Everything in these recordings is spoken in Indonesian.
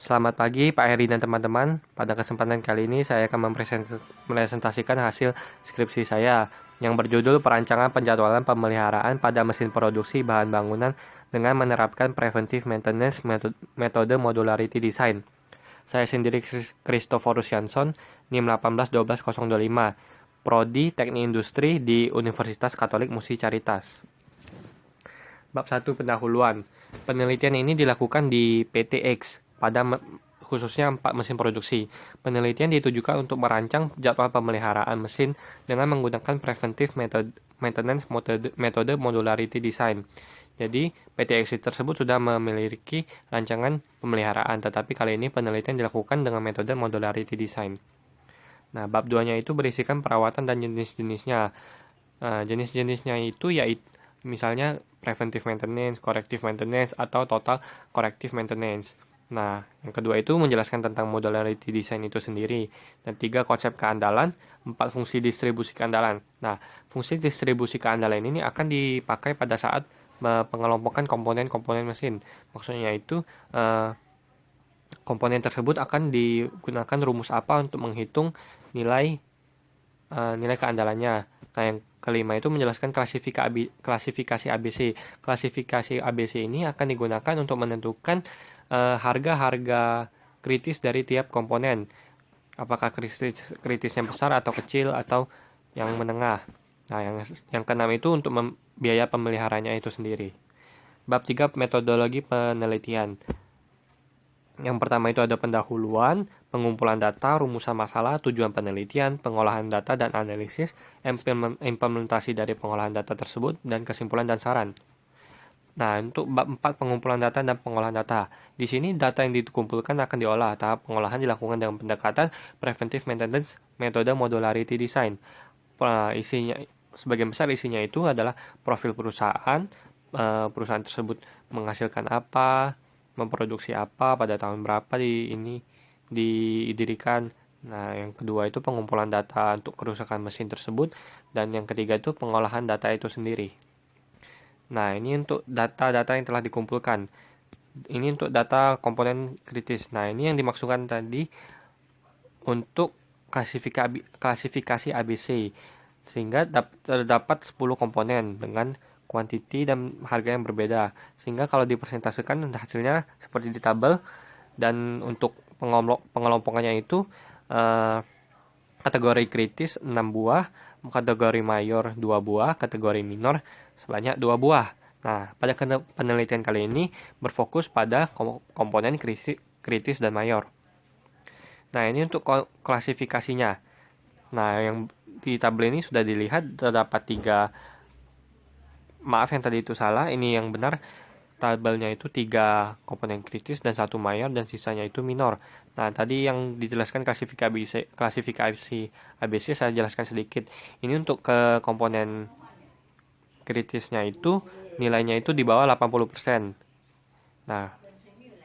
Selamat pagi Pak Heri dan teman-teman. Pada kesempatan kali ini saya akan mempresentasikan hasil skripsi saya yang berjudul Perancangan Penjadwalan Pemeliharaan pada Mesin Produksi Bahan Bangunan dengan menerapkan Preventive Maintenance Metode Modularity Design. Saya sendiri Christoforus Jansson, NIM 1812025, Prodi Teknik Industri di Universitas Katolik Musi Caritas. Bab 1 pendahuluan. Penelitian ini dilakukan di PTX pada khususnya 4 mesin produksi. Penelitian ditujukan untuk merancang jadwal pemeliharaan mesin dengan menggunakan preventive maintenance metode modularity design. Jadi, PTX tersebut sudah memiliki rancangan pemeliharaan, tetapi kali ini penelitian dilakukan dengan metode modularity design. Nah, bab 2-nya itu berisikan perawatan dan jenis-jenisnya. Jenis-jenisnya itu yaitu misalnya preventive maintenance, corrective maintenance, atau total corrective maintenance. Nah, yang kedua itu menjelaskan tentang modularity design itu sendiri. Dan 3 konsep keandalan, 4 fungsi distribusi keandalan. Nah, fungsi distribusi keandalan ini akan dipakai pada saat pengelompokan komponen-komponen mesin. Maksudnya itu komponen tersebut akan digunakan rumus apa untuk menghitung nilai keandalannya. Nah, yang kelima itu menjelaskan klasifikasi ABC. Klasifikasi ABC ini akan digunakan untuk menentukan harga-harga kritis dari tiap komponen. Apakah kritisnya besar atau kecil atau yang menengah. Nah, yang keenam itu untuk biaya pemeliharanya itu sendiri. Bab 3 metodologi penelitian. Yang pertama itu ada pendahuluan, pengumpulan data, rumusan masalah, tujuan penelitian, pengolahan data dan analisis, implementasi dari pengolahan data tersebut, dan kesimpulan dan saran. Nah, untuk bab 4 pengumpulan data dan pengolahan data. Di sini data yang dikumpulkan akan diolah. Tahap pengolahan dilakukan dengan pendekatan preventive maintenance metode modularity design. Isinya sebagian besar isinya itu adalah profil perusahaan, perusahaan tersebut menghasilkan apa, memproduksi apa, pada tahun berapa didirikan. Nah, yang kedua itu pengumpulan data untuk kerusakan mesin tersebut, dan yang ketiga itu pengolahan data itu sendiri. Nah, ini untuk data-data yang telah dikumpulkan. Ini untuk data komponen kritis. Nah, ini yang dimaksudkan tadi untuk klasifikasi ABC. Sehingga terdapat 10 komponen dengan kuantiti dan harga yang berbeda. Sehingga kalau dipresentasikan hasilnya seperti di tabel, dan untuk pengelompokannya itu kategori kritis 6 buah, kategori mayor 2 buah, kategori minor sebanyak 2 buah. Nah, pada penelitian kali ini berfokus pada komponen kritis dan mayor. Nah, ini untuk klasifikasinya. Nah, yang di tabel ini sudah dilihat terdapat 3. Maaf yang tadi itu salah, ini yang benar. Tabelnya itu 3 komponen kritis dan 1 mayor dan sisanya itu minor. Nah, tadi yang dijelaskan klasifikasi ABC saya jelaskan sedikit. Ini untuk ke komponen kritisnya itu nilainya itu di bawah 80%. Nah,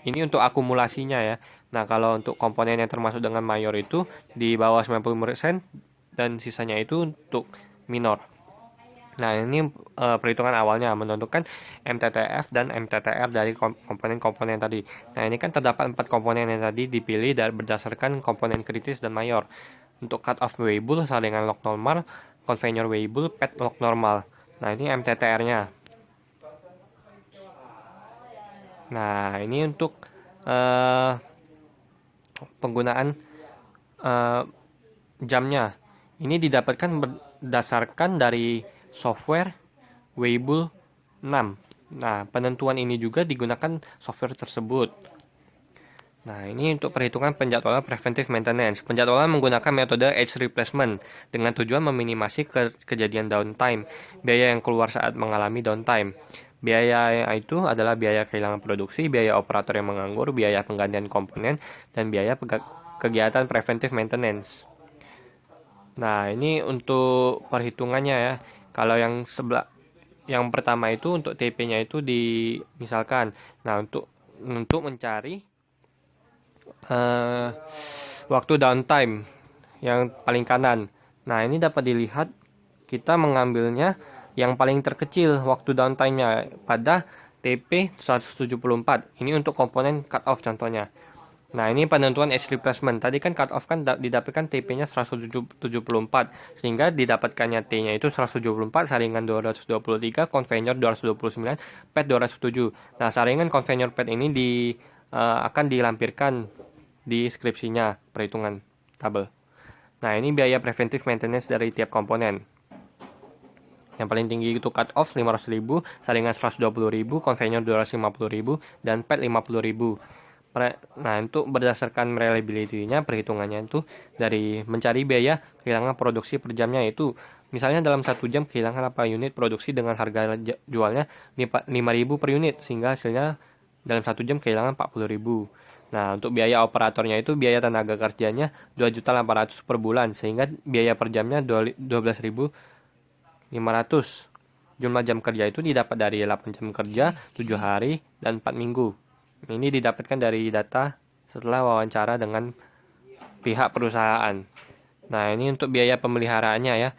ini untuk akumulasinya ya. Nah, kalau untuk komponen yang termasuk dengan mayor itu di bawah 90% dan sisanya itu untuk minor. Nah, ini perhitungan awalnya menentukan MTTF dan MTTR dari komponen-komponen tadi. Nah, ini kan terdapat 4 komponen yang tadi dipilih berdasarkan komponen kritis dan mayor. Untuk cut-off weighable saringan log normal, conveyor weighable, pad log normal. Nah, ini MTTR-nya. Nah, ini untuk penggunaan jamnya. Ini didapatkan berdasarkan dari software Weibull 6. Nah, penentuan ini juga digunakan software tersebut. Nah, ini untuk perhitungan penjadwalan preventive maintenance. Penjadwalan menggunakan metode edge replacement dengan tujuan meminimasi kejadian downtime, biaya yang keluar saat mengalami downtime. Biaya itu adalah biaya kehilangan produksi, biaya operator yang menganggur, biaya penggantian komponen, dan biaya kegiatan preventive maintenance. Nah, ini untuk perhitungannya ya. Kalau yang pertama itu untuk TP-nya itu misalkan. Nah, untuk mencari waktu downtime yang paling kanan. Nah, ini dapat dilihat kita mengambilnya yang paling terkecil waktu downtime-nya pada TP 174. Ini untuk komponen cut off contohnya. Nah, ini penentuan edge replacement. Tadi kan cut off kan didapatkan TP-nya 174, sehingga didapatkannya T-nya itu 174, saringan 223, conveyor 229, pad 207. Nah, saringan conveyor pad ini akan dilampirkan di deskripsinya, perhitungan tabel. Nah, ini biaya preventive maintenance dari tiap komponen. Yang paling tinggi itu cut off 500.000, saringan 120.000, conveyor 250.000, dan pad 50.000. Nah, untuk berdasarkan reliability-nya, perhitungannya itu dari mencari biaya kehilangan produksi per jamnya, itu misalnya dalam 1 jam kehilangan 8 unit produksi dengan harga jualnya 5.000 per unit, sehingga hasilnya dalam 1 jam kehilangan 40.000. Nah, untuk biaya operatornya itu biaya tenaga kerjanya 2.800.000 per bulan, sehingga biaya per jamnya 12.500. Jumlah jam kerja itu didapat dari 8 jam kerja, 7 hari, dan 4 minggu. Ini didapatkan dari data setelah wawancara dengan pihak perusahaan. Nah, ini untuk biaya pemeliharaannya ya.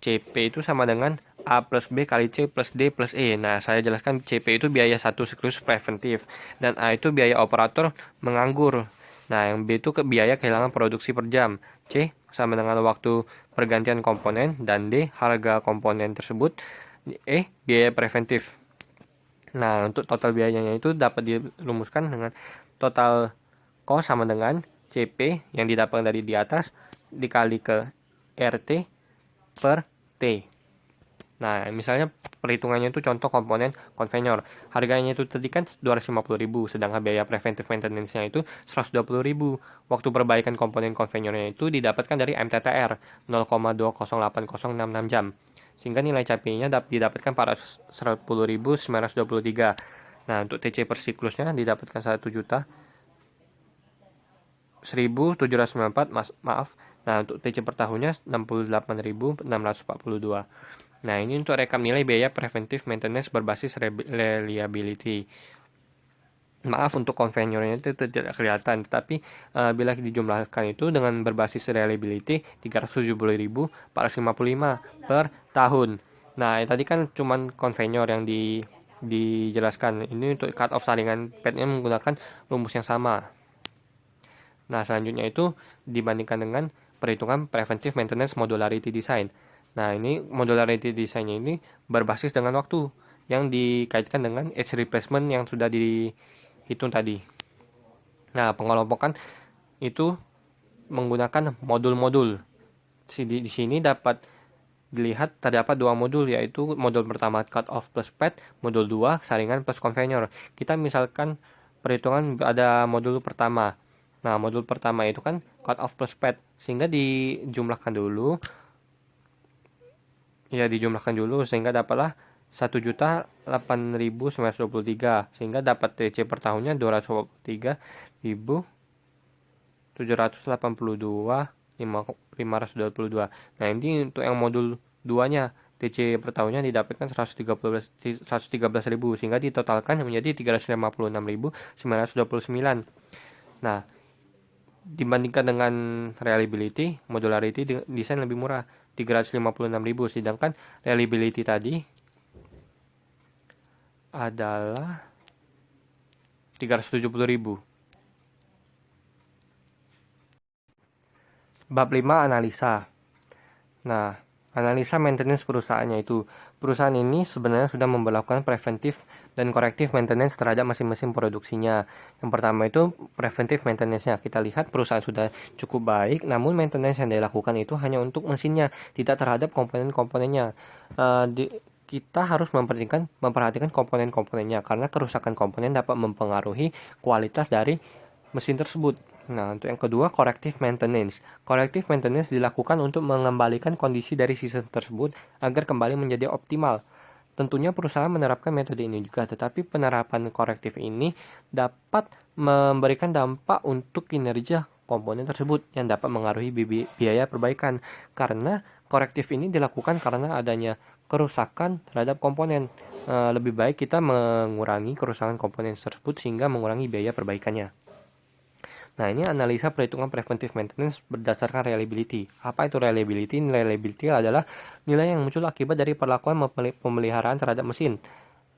CP itu sama dengan A plus B kali C plus D plus E. Nah, saya jelaskan CP itu biaya satu siklus preventif, dan A itu biaya operator menganggur. Nah, yang B itu biaya kehilangan produksi per jam. C sama dengan waktu pergantian komponen, dan D harga komponen tersebut. E biaya preventif. Nah, untuk total biayanya itu dapat dirumuskan dengan total cost sama dengan CP yang didapatkan dari di atas dikali ke RT per T. Nah, misalnya perhitungannya itu contoh komponen conveyor. Harganya itu tadi kan 250.000, sedangkan biaya preventive maintenance-nya itu 120.000. Waktu perbaikan komponen conveyornya itu didapatkan dari MTTR 0,208066 jam. Sehingga nilai CP-nya didapatkan 410.923. Nah, untuk TC per siklusnya didapatkan 1 juta 1.794, maaf. Nah, untuk TC per tahunnya 68.642. Nah, ini untuk rekap nilai biaya preventive maintenance berbasis reliability. Maaf, untuk conveyornya itu tidak kelihatan, tetapi bila dijumlahkan itu dengan berbasis reliability 370.455 per tahun. Nah, tadi kan cuman conveyor yang dijelaskan. Ini untuk cut off saringan padnya menggunakan rumus yang sama. Nah, selanjutnya itu dibandingkan dengan perhitungan preventive maintenance modularity design. Nah, ini modularity design-nya ini berbasis dengan waktu yang dikaitkan dengan edge replacement yang sudah dihitung tadi. Nah, pengelompokan itu menggunakan modul-modul. Di sini dapat dilihat terdapat 2 modul, yaitu modul pertama cut off plus pad, modul 2 saringan plus conveyor. Kita misalkan perhitungan ada modul pertama. Nah, modul pertama itu kan cut off plus pad, sehingga dijumlahkan dulu. Ya, dijumlahkan dulu sehingga dapatlah 1.8.923, sehingga dapat TC per tahunnya 223.782.522. Nah, ini untuk yang modul 2-nya. TC per tahunnya didapatkan 113.000, sehingga ditotalkan menjadi 356.929. Nah, dibandingkan dengan reliability, modularity desain lebih murah, 356.000, sedangkan reliability tadi adalah 370.000. Bab 5, analisa. Nah, analisa maintenance perusahaannya itu. Perusahaan ini sebenarnya sudah memperlakukan preventif dan korektif maintenance terhadap mesin-mesin produksinya. Yang pertama itu preventif maintenance-nya. Kita lihat perusahaan sudah cukup baik, namun maintenance yang dilakukan itu hanya untuk mesinnya, tidak terhadap komponen-komponennya. Kita harus memperhatikan komponen-komponennya, karena kerusakan komponen dapat mempengaruhi kualitas dari mesin tersebut. Nah, untuk yang kedua, corrective maintenance. Corrective maintenance dilakukan untuk mengembalikan kondisi dari sistem tersebut agar kembali menjadi optimal. Tentunya perusahaan menerapkan metode ini juga, tetapi penerapan korektif ini dapat memberikan dampak untuk kinerja komponen tersebut yang dapat mengaruhi biaya perbaikan. Karena korektif ini dilakukan karena adanya kerusakan terhadap komponen. Lebih baik kita mengurangi kerusakan komponen tersebut sehingga mengurangi biaya perbaikannya. Nah, ini analisa perhitungan preventive maintenance berdasarkan reliability. Apa itu reliability? Reliability adalah nilai yang muncul akibat dari perlakuan pemeliharaan terhadap mesin.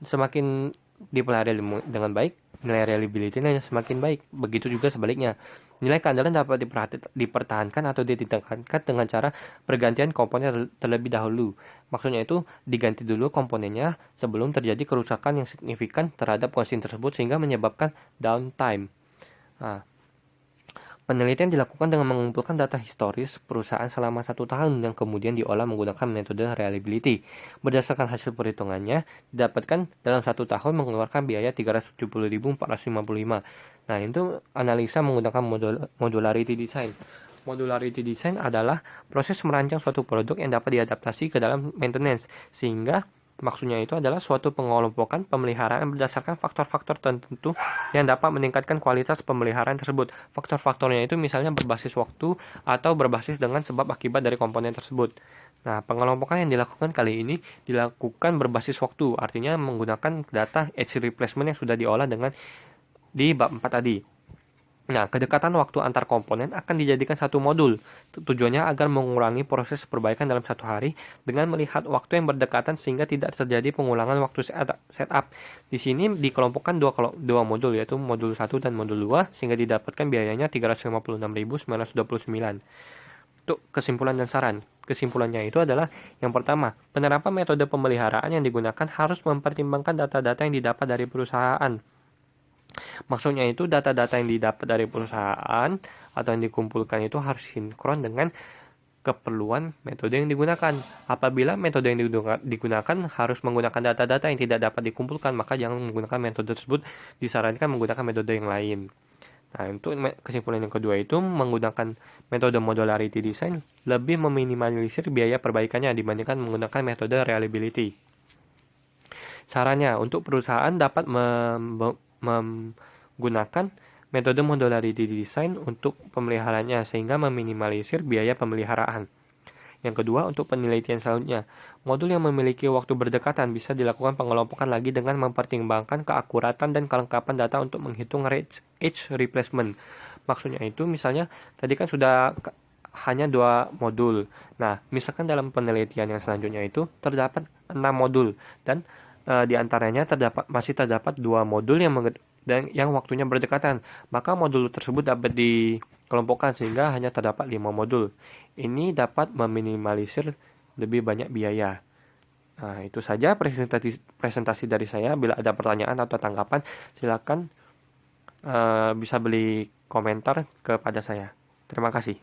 Semakin dipelihara dengan baik, nilai reliability-nya semakin baik. Begitu juga sebaliknya. Nilai keandalan dapat dipertahankan atau ditingkatkan dengan cara pergantian komponen terlebih dahulu. Maksudnya itu diganti dulu komponennya sebelum terjadi kerusakan yang signifikan terhadap mesin tersebut sehingga menyebabkan downtime. Nah, penelitian dilakukan dengan mengumpulkan data historis perusahaan selama 1 tahun yang kemudian diolah menggunakan metode reliability. Berdasarkan hasil perhitungannya, didapatkan dalam 1 tahun mengeluarkan biaya 370.455. Nah, itu analisa menggunakan modularity design. Modularity design adalah proses merancang suatu produk yang dapat diadaptasi ke dalam maintenance, sehingga maksudnya itu adalah suatu pengelompokan pemeliharaan berdasarkan faktor-faktor tertentu yang dapat meningkatkan kualitas pemeliharaan tersebut. Faktor-faktornya itu misalnya berbasis waktu atau berbasis dengan sebab akibat dari komponen tersebut. Nah, pengelompokan yang dilakukan kali ini dilakukan berbasis waktu, artinya menggunakan data edge replacement yang sudah diolah dengan di bab 4 tadi. Nah, kedekatan waktu antar komponen akan dijadikan satu modul. Tujuannya agar mengurangi proses perbaikan dalam 1 hari dengan melihat waktu yang berdekatan sehingga tidak terjadi pengulangan waktu setup. Di sini dikelompokkan dua modul, yaitu modul 1 dan modul 2, sehingga didapatkan biayanya 356.929. Untuk kesimpulan dan saran. Kesimpulannya itu adalah yang pertama, penerapan metode pemeliharaan yang digunakan harus mempertimbangkan data-data yang didapat dari perusahaan. Maksudnya itu data-data yang didapat dari perusahaan atau yang dikumpulkan itu harus sinkron dengan keperluan metode yang digunakan. Apabila metode yang digunakan harus menggunakan data-data yang tidak dapat dikumpulkan, maka jangan menggunakan metode tersebut, disarankan menggunakan metode yang lain. Nah, untuk kesimpulan yang kedua itu menggunakan metode modularity design lebih meminimalisir biaya perbaikannya dibandingkan menggunakan metode reliability. Sarannya, untuk perusahaan dapat menggunakan metode modularity design untuk pemeliharaannya sehingga meminimalisir biaya pemeliharaan. Yang kedua, untuk penelitian selanjutnya, modul yang memiliki waktu berdekatan bisa dilakukan pengelompokan lagi dengan mempertimbangkan keakuratan dan kelengkapan data untuk menghitung edge replacement. Maksudnya itu misalnya tadi kan sudah hanya 2 modul. Nah, misalkan dalam penelitian yang selanjutnya itu terdapat 6 modul dan di antaranya masih terdapat 2 modul yang waktunya berdekatan. Maka modul tersebut dapat dikelompokkan sehingga hanya terdapat 5 modul. Ini dapat meminimalisir lebih banyak biaya. Nah, itu saja presentasi dari saya. Bila ada pertanyaan atau tanggapan, silakan bisa beri komentar kepada saya. Terima kasih.